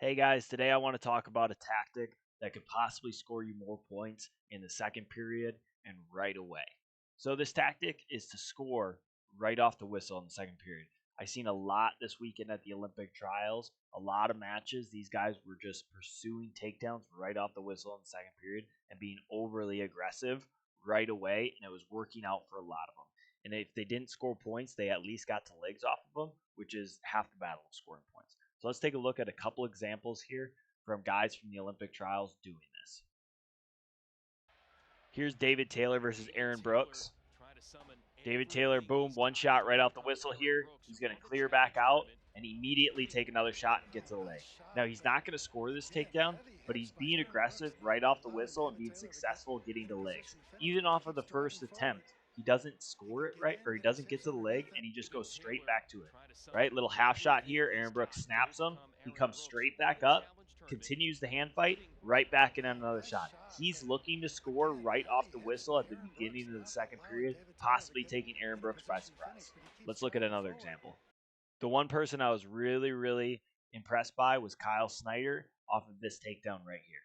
Hey guys, today I want to talk about a tactic that could possibly score you more points in the second period and right away. So, this tactic is to score right off the whistle in the second period. I've seen a lot this weekend at the Olympic trials, a lot of matches. These guys were just pursuing takedowns right off the whistle in the second period and being overly aggressive right away, and it was working out for a lot of them. And if they didn't score points, they at least got to legs off of them, which is half the battle of scoring points. So let's take a look at a couple examples here from guys from the Olympic trials doing this. Here's David Taylor versus Aaron Brooks. David Taylor, boom, one shot right off the whistle here. He's going to clear back out and immediately take another shot and get to the leg. Now, he's not going to score this takedown, but he's being aggressive right off the whistle and being successful getting to legs. Even off of the first attempt, he doesn't score it right, or he doesn't get to the leg, and he just goes straight back to it. Right, little half shot here. Aaron Brooks snaps him. He comes straight back up, continues the hand fight, right back in another shot. He's looking to score right off the whistle at the beginning of the second period, possibly taking Aaron Brooks by surprise. Let's look at another example. The one person I was really impressed by was Kyle Snyder off of this takedown right here.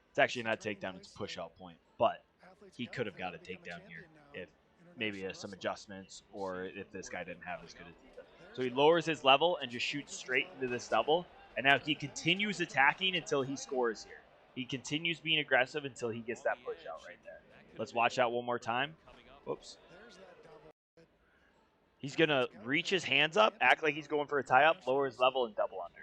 It's actually not a takedown, it's a push-out point, but he could have got a takedown here if maybe some adjustments or if this guy didn't have as good a defense. So he lowers his level and just shoots straight into this double, and now he continues attacking until he scores here. He continues being aggressive until he gets that push-out right there. Let's watch that one more time. Whoops. He's going to reach his hands up, act like he's going for a tie-up, lower his level, and double under.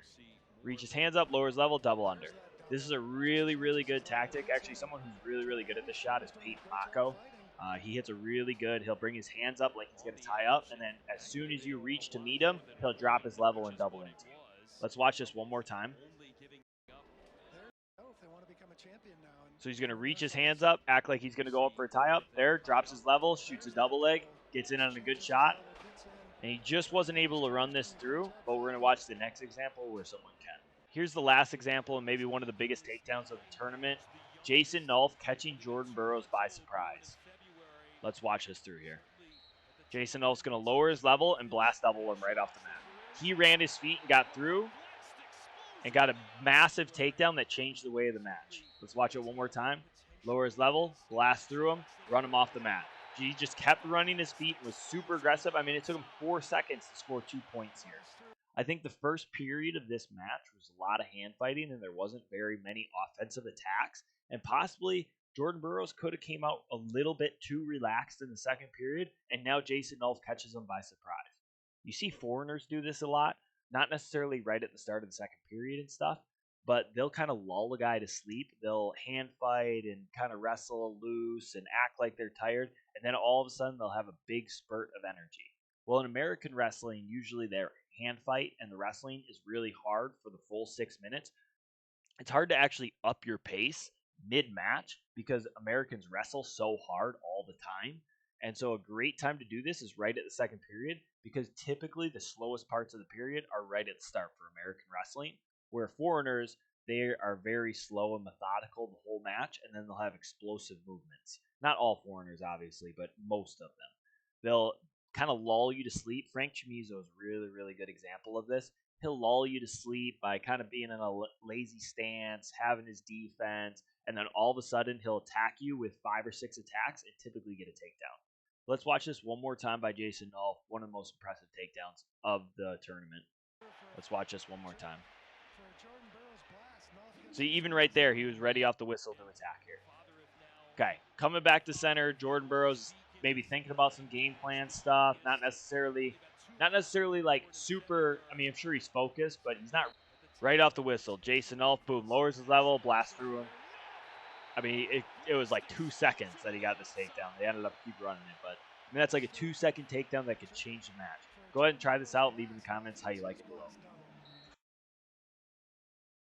Reach his hands up, lower his level, double under. This is a really good tactic. Actually, someone who's really good at this shot is Pete Mako. He hits a really good. He'll bring his hands up like he's going to tie up, and then as soon as you reach to meet him, he'll drop his level and double into you. Let's watch this one more time. So he's going to reach his hands up, act like he's going to go up for a tie-up. There, drops his level, shoots a double leg, gets in on a good shot. And he just wasn't able to run this through, but we're going to watch the next example where someone can. Here's the last example and maybe one of the biggest takedowns of the tournament. Jason Nolf catching Jordan Burroughs by surprise. Let's watch this through here. Jason Nolf's going to lower his level and blast double him right off the mat. He ran his feet and got through and got a massive takedown that changed the way of the match. Let's watch it one more time. Lower his level, blast through him, run him off the mat. He just kept running his feet and was super aggressive. I mean, it took him 4 seconds to score 2 points here. I think the first period of this match was a lot of hand fighting, and there wasn't very many offensive attacks. And possibly Jordan Burroughs could have came out a little bit too relaxed in the second period, and now Jason Nolf catches him by surprise. You see foreigners do this a lot, not necessarily right at the start of the second period and stuff, but they'll kind of lull a guy to sleep. They'll hand fight and kind of wrestle loose and act like they're tired, and then all of a sudden they'll have a big spurt of energy. Well, in American wrestling, usually their hand fight and the wrestling is really hard for the full 6 minutes. It's hard to actually up your pace mid-match because Americans wrestle so hard all the time. And so a great time to do this is right at the second period because typically the slowest parts of the period are right at the start for American wrestling, where foreigners, they are very slow and methodical the whole match, and then they'll have explosive movements. Not all foreigners, obviously, but most of them. They'll kind of lull you to sleep. Frank Chamizo is a really good example of this. He'll lull you to sleep by kind of being in a lazy stance, having his defense, and then all of a sudden he'll attack you with 5 or 6 attacks and typically get a takedown. Let's watch this one more time by Jason Nolf, one of the most impressive takedowns of the tournament. Let's watch this one more time. See, even right there, he was ready off the whistle to attack here. Okay, coming back to center, Jordan Burroughs maybe thinking about some game plan stuff, not necessarily like super. I mean, I'm sure he's focused, but he's not right off the whistle. Jason Nolf, boom, lowers his level, blasts through him. I mean, it was like 2 seconds that he got this takedown. They ended up keep running it, but I mean, that's like a 2-second takedown that could change the match. Go ahead and try this out. Leave in the comments how you like it below.